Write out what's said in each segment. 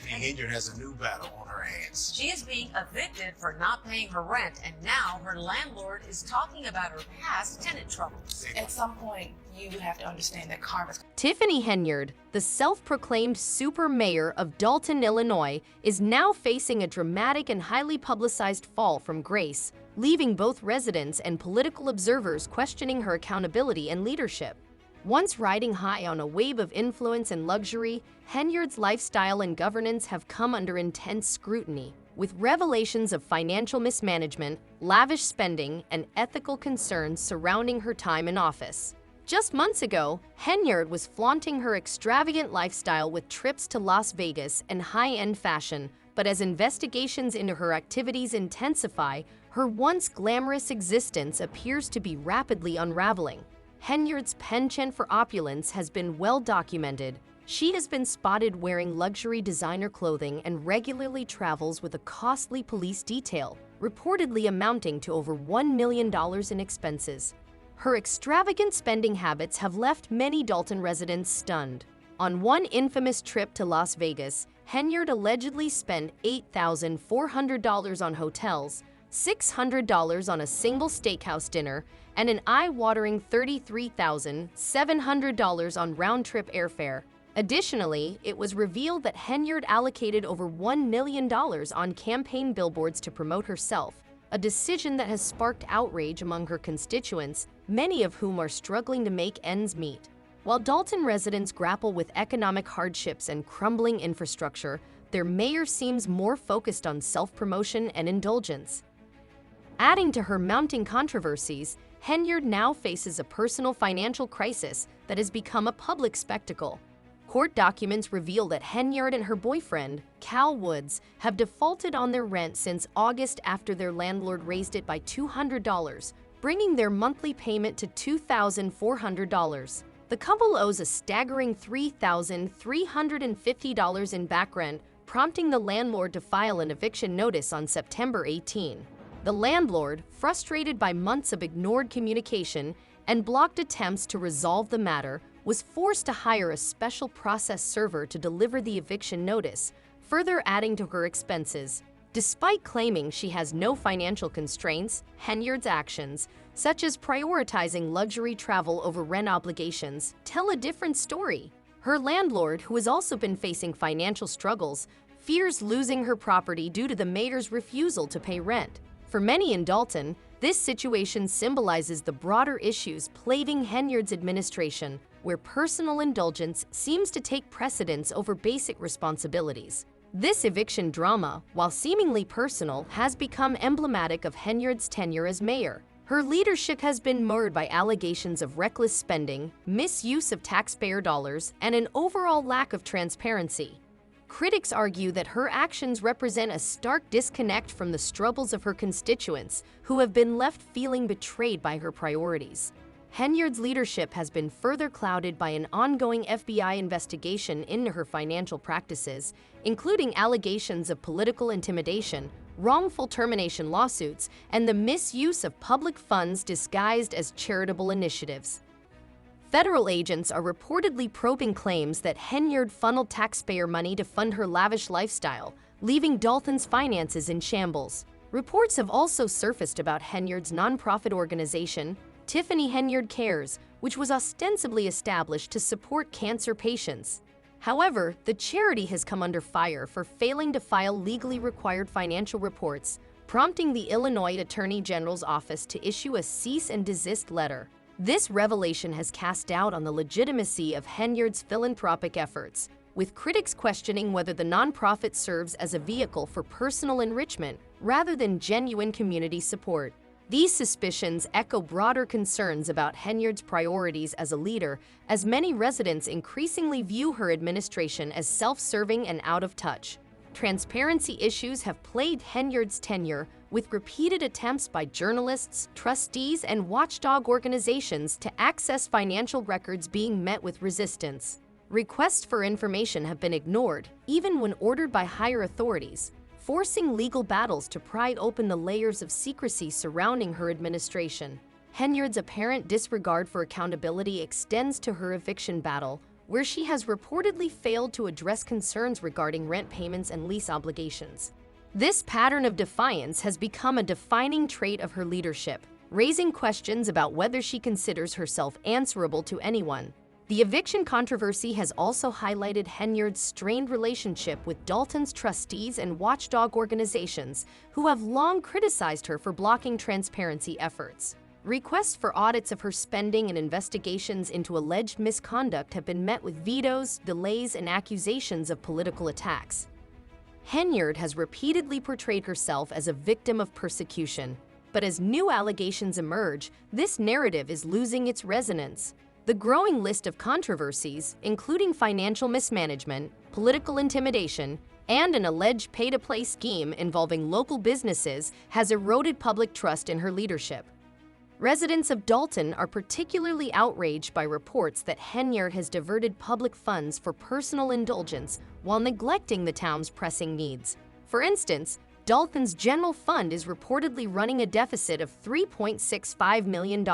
Tiffany Henyard has a new battle on her hands. She is being evicted for not paying her rent, and now her landlord is talking about her past tenant troubles. At some point, you have to understand that karma's... Tiffany Henyard, the self-proclaimed super-mayor of Dalton, Illinois, is now facing a dramatic and highly publicized fall from grace, leaving both residents and political observers questioning her accountability and leadership. Once riding high on a wave of influence and luxury, Henyard's lifestyle and governance have come under intense scrutiny, with revelations of financial mismanagement, lavish spending, and ethical concerns surrounding her time in office. Just months ago, Henyard was flaunting her extravagant lifestyle with trips to Las Vegas and high-end fashion, but as investigations into her activities intensify, her once glamorous existence appears to be rapidly unraveling. Henyard's penchant for opulence has been well documented. She has been spotted wearing luxury designer clothing and regularly travels with a costly police detail, reportedly amounting to over $1 million in expenses. Her extravagant spending habits have left many Dalton residents stunned. On one infamous trip to Las Vegas, Henyard allegedly spent $8,400 on hotels, $600 on a single steakhouse dinner, and an eye-watering $33,700 on round-trip airfare. Additionally, it was revealed that Henyard allocated over $1 million on campaign billboards to promote herself, a decision that has sparked outrage among her constituents, many of whom are struggling to make ends meet. While Dalton residents grapple with economic hardships and crumbling infrastructure, their mayor seems more focused on self-promotion and indulgence. Adding to her mounting controversies, Henyard now faces a personal financial crisis that has become a public spectacle. Court documents reveal that Henyard and her boyfriend, Cal Woods, have defaulted on their rent since August after their landlord raised it by $200, bringing their monthly payment to $2,400. The couple owes a staggering $3,350 in back rent, prompting the landlord to file an eviction notice on September 18. The landlord, frustrated by months of ignored communication and blocked attempts to resolve the matter, was forced to hire a special process server to deliver the eviction notice, further adding to her expenses. Despite claiming she has no financial constraints, Henyard's actions, such as prioritizing luxury travel over rent obligations, tell a different story. Her landlord, who has also been facing financial struggles, fears losing her property due to the mayor's refusal to pay rent. For many in Dalton, this situation symbolizes the broader issues plaguing Henyard's administration, where personal indulgence seems to take precedence over basic responsibilities. This eviction drama, while seemingly personal, has become emblematic of Henyard's tenure as mayor. Her leadership has been marred by allegations of reckless spending, misuse of taxpayer dollars, and an overall lack of transparency. Critics argue that her actions represent a stark disconnect from the struggles of her constituents, who have been left feeling betrayed by her priorities. Henyard's leadership has been further clouded by an ongoing FBI investigation into her financial practices, including allegations of political intimidation, wrongful termination lawsuits, and the misuse of public funds disguised as charitable initiatives. Federal agents are reportedly probing claims that Henyard funneled taxpayer money to fund her lavish lifestyle, leaving Dalton's finances in shambles. Reports have also surfaced about Henyard's nonprofit organization, Tiffany Henyard Cares, which was ostensibly established to support cancer patients. However, the charity has come under fire for failing to file legally required financial reports, prompting the Illinois Attorney General's office to issue a cease and desist letter. This revelation has cast doubt on the legitimacy of Henyard's philanthropic efforts, with critics questioning whether the nonprofit serves as a vehicle for personal enrichment rather than genuine community support. These suspicions echo broader concerns about Henyard's priorities as a leader, as many residents increasingly view her administration as self-serving and out of touch. Transparency issues have plagued Henyard's tenure, with repeated attempts by journalists, trustees, and watchdog organizations to access financial records being met with resistance. Requests for information have been ignored, even when ordered by higher authorities, forcing legal battles to pry open the layers of secrecy surrounding her administration. Henyard's apparent disregard for accountability extends to her eviction battle, where she has reportedly failed to address concerns regarding rent payments and lease obligations. This pattern of defiance has become a defining trait of her leadership, raising questions about whether she considers herself answerable to anyone. The eviction controversy has also highlighted Henyard's strained relationship with Dalton's trustees and watchdog organizations, who have long criticized her for blocking transparency efforts. Requests for audits of her spending and investigations into alleged misconduct have been met with vetoes, delays, and accusations of political attacks. Henyard has repeatedly portrayed herself as a victim of persecution, but as new allegations emerge, this narrative is losing its resonance. The growing list of controversies, including financial mismanagement, political intimidation, and an alleged pay-to-play scheme involving local businesses, has eroded public trust in her leadership. Residents of Dalton are particularly outraged by reports that Henyard has diverted public funds for personal indulgence while neglecting the town's pressing needs. For instance, Dalton's general fund is reportedly running a deficit of $3.65 million,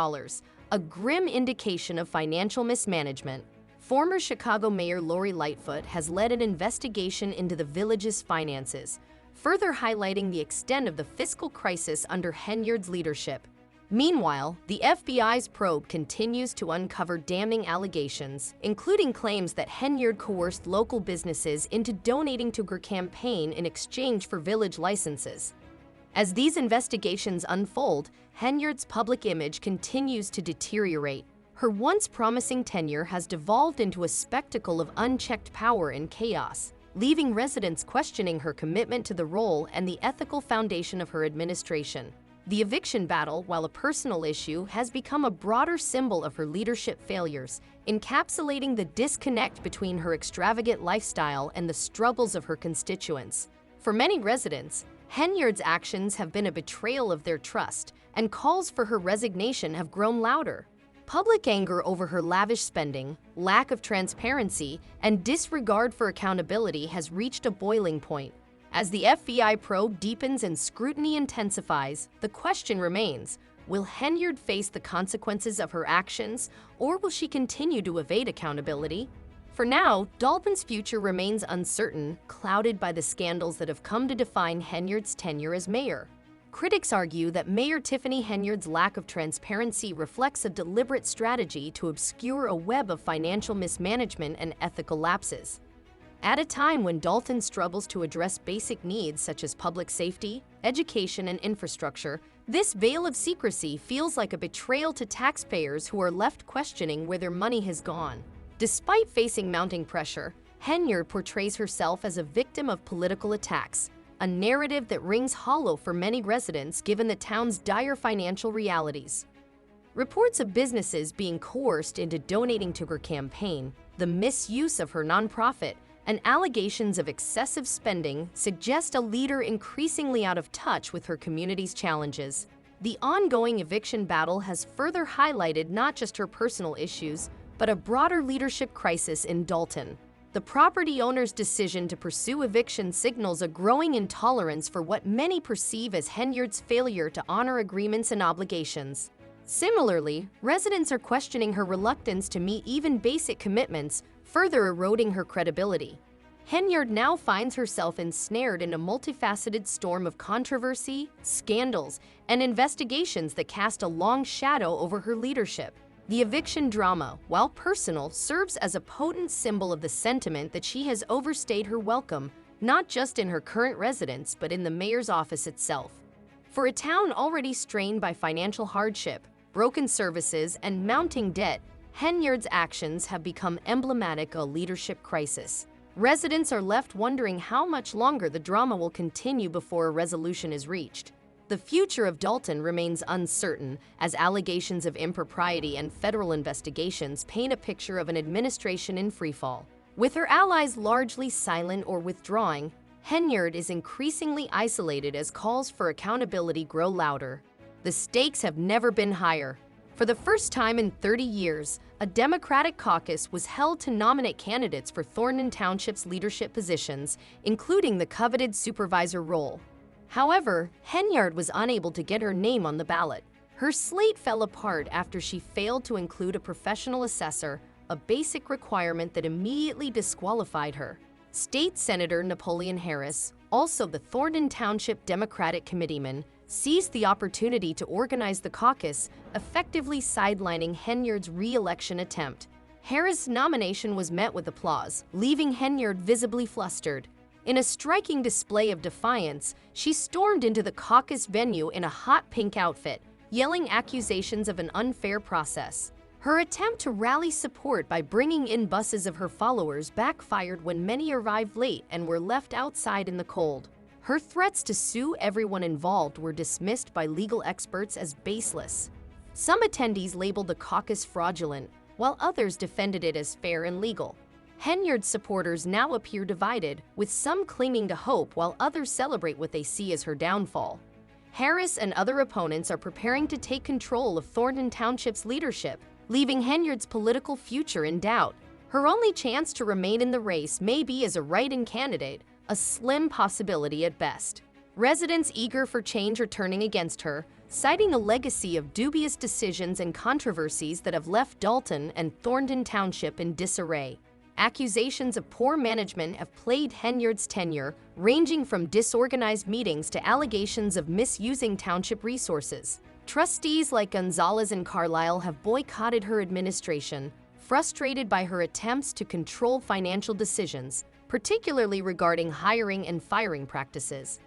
a grim indication of financial mismanagement. Former Chicago Mayor Lori Lightfoot has led an investigation into the village's finances, further highlighting the extent of the fiscal crisis under Henyard's leadership. Meanwhile, the FBI's probe continues to uncover damning allegations, including claims that Henyard coerced local businesses into donating to her campaign in exchange for village licenses. As these investigations unfold, Henyard's public image continues to deteriorate. Her once promising tenure has devolved into a spectacle of unchecked power and chaos, leaving residents questioning her commitment to the role and the ethical foundation of her administration. The eviction battle, while a personal issue, has become a broader symbol of her leadership failures, encapsulating the disconnect between her extravagant lifestyle and the struggles of her constituents. For many residents, Henyard's actions have been a betrayal of their trust, and calls for her resignation have grown louder. Public anger over her lavish spending, lack of transparency, and disregard for accountability has reached a boiling point. As the FBI probe deepens and scrutiny intensifies, the question remains, will Henyard face the consequences of her actions, or will she continue to evade accountability? For now, Dalton's future remains uncertain, clouded by the scandals that have come to define Henyard's tenure as mayor. Critics argue that Mayor Tiffany Henyard's lack of transparency reflects a deliberate strategy to obscure a web of financial mismanagement and ethical lapses. At a time when Dalton struggles to address basic needs such as public safety, education, and infrastructure, this veil of secrecy feels like a betrayal to taxpayers who are left questioning where their money has gone. Despite facing mounting pressure, Henyard portrays herself as a victim of political attacks, a narrative that rings hollow for many residents given the town's dire financial realities. Reports of businesses being coerced into donating to her campaign, the misuse of her nonprofit, and allegations of excessive spending suggest a leader increasingly out of touch with her community's challenges. The ongoing eviction battle has further highlighted not just her personal issues, but a broader leadership crisis in Dalton. The property owner's decision to pursue eviction signals a growing intolerance for what many perceive as Henyard's failure to honor agreements and obligations. Similarly, residents are questioning her reluctance to meet even basic commitments, further eroding her credibility. Henyard now finds herself ensnared in a multifaceted storm of controversy, scandals, and investigations that cast a long shadow over her leadership. The eviction drama, while personal, serves as a potent symbol of the sentiment that she has overstayed her welcome, not just in her current residence but in the mayor's office itself. For a town already strained by financial hardship, broken services, and mounting debt, Henyard's actions have become emblematic of a leadership crisis. Residents are left wondering how much longer the drama will continue before a resolution is reached. The future of Dalton remains uncertain, as allegations of impropriety and federal investigations paint a picture of an administration in freefall. With her allies largely silent or withdrawing, Henyard is increasingly isolated as calls for accountability grow louder. The stakes have never been higher. For the first time in 30 years, a Democratic caucus was held to nominate candidates for Thornton Township's leadership positions, including the coveted supervisor role. However, Henyard was unable to get her name on the ballot. Her slate fell apart after she failed to include a professional assessor, a basic requirement that immediately disqualified her. State Senator Napoleon Harris, also the Thornton Township Democratic committeeman, seized the opportunity to organize the caucus, effectively sidelining Henyard's re-election attempt. Harris' nomination was met with applause, leaving Henyard visibly flustered. In a striking display of defiance, she stormed into the caucus venue in a hot pink outfit, yelling accusations of an unfair process. Her attempt to rally support by bringing in buses of her followers backfired when many arrived late and were left outside in the cold. Her threats to sue everyone involved were dismissed by legal experts as baseless. Some attendees labeled the caucus fraudulent, while others defended it as fair and legal. Henyard's supporters now appear divided, with some clinging to hope while others celebrate what they see as her downfall. Harris and other opponents are preparing to take control of Thornton Township's leadership, leaving Henyard's political future in doubt. Her only chance to remain in the race may be as a write-in candidate, a slim possibility at best. Residents eager for change are turning against her, citing a legacy of dubious decisions and controversies that have left Dalton and Thornton Township in disarray. Accusations of poor management have plagued Henyard's tenure, ranging from disorganized meetings to allegations of misusing township resources. Trustees like Gonzalez and Carlisle have boycotted her administration, frustrated by her attempts to control financial decisions, particularly regarding hiring and firing practices.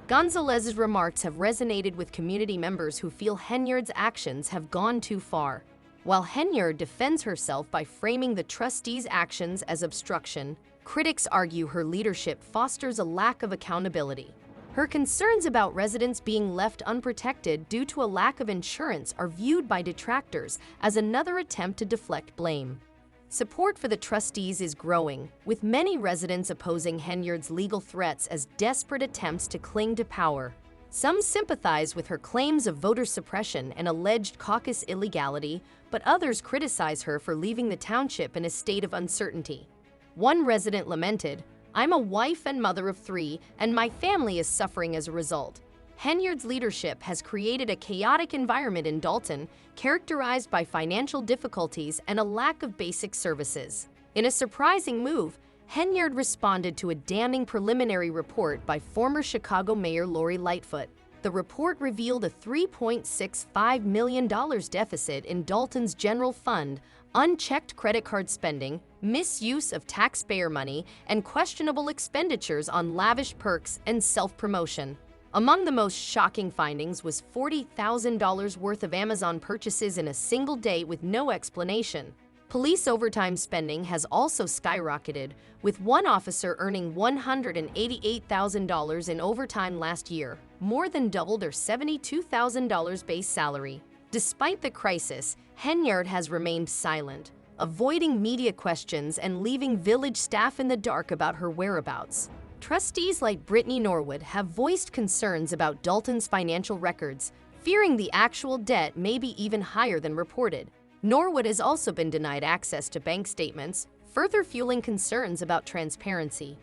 Gonzalez's remarks have resonated with community members who feel Henyard's actions have gone too far. While Henyard defends herself by framing the trustees' actions as obstruction, critics argue her leadership fosters a lack of accountability. Her concerns about residents being left unprotected due to a lack of insurance are viewed by detractors as another attempt to deflect blame. Support for the trustees is growing, with many residents opposing Henyard's legal threats as desperate attempts to cling to power. Some sympathize with her claims of voter suppression and alleged caucus illegality, but others criticize her for leaving the township in a state of uncertainty. One resident lamented, "I'm a wife and mother of 3, and my family is suffering as a result." Henyard's leadership has created a chaotic environment in Dalton, characterized by financial difficulties and a lack of basic services. In a surprising move, Henyard responded to a damning preliminary report by former Chicago Mayor Lori Lightfoot. The report revealed a $3.65 million deficit in Dalton's general fund, unchecked credit card spending, misuse of taxpayer money, and questionable expenditures on lavish perks and self-promotion. Among the most shocking findings was $40,000 worth of Amazon purchases in a single day with no explanation. Police overtime spending has also skyrocketed, with one officer earning $188,000 in overtime last year, more than double their $72,000 base salary. Despite the crisis, Henyard has remained silent, avoiding media questions and leaving village staff in the dark about her whereabouts. Trustees like Brittany Norwood have voiced concerns about Dalton's financial records, fearing the actual debt may be even higher than reported. Norwood has also been denied access to bank statements, further fueling concerns about transparency.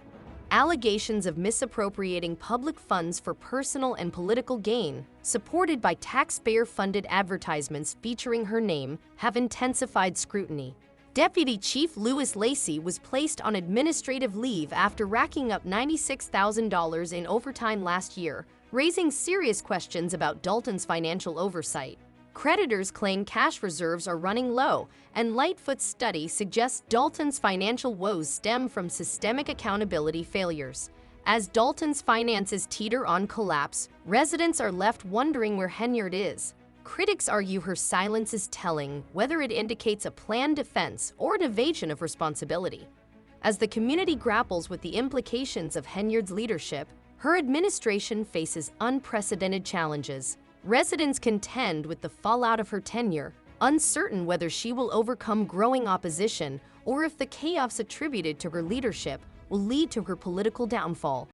Allegations of misappropriating public funds for personal and political gain, supported by taxpayer-funded advertisements featuring her name, have intensified scrutiny. Deputy Chief Louis Lacey was placed on administrative leave after racking up $96,000 in overtime last year, raising serious questions about Dalton's financial oversight. Creditors claim cash reserves are running low, and Lightfoot's study suggests Dalton's financial woes stem from systemic accountability failures. As Dalton's finances teeter on collapse, residents are left wondering where Henyard is. Critics argue her silence is telling, whether it indicates a planned defense or an evasion of responsibility. As the community grapples with the implications of Henyard's leadership, her administration faces unprecedented challenges. Residents contend with the fallout of her tenure, uncertain whether she will overcome growing opposition or if the chaos attributed to her leadership will lead to her political downfall.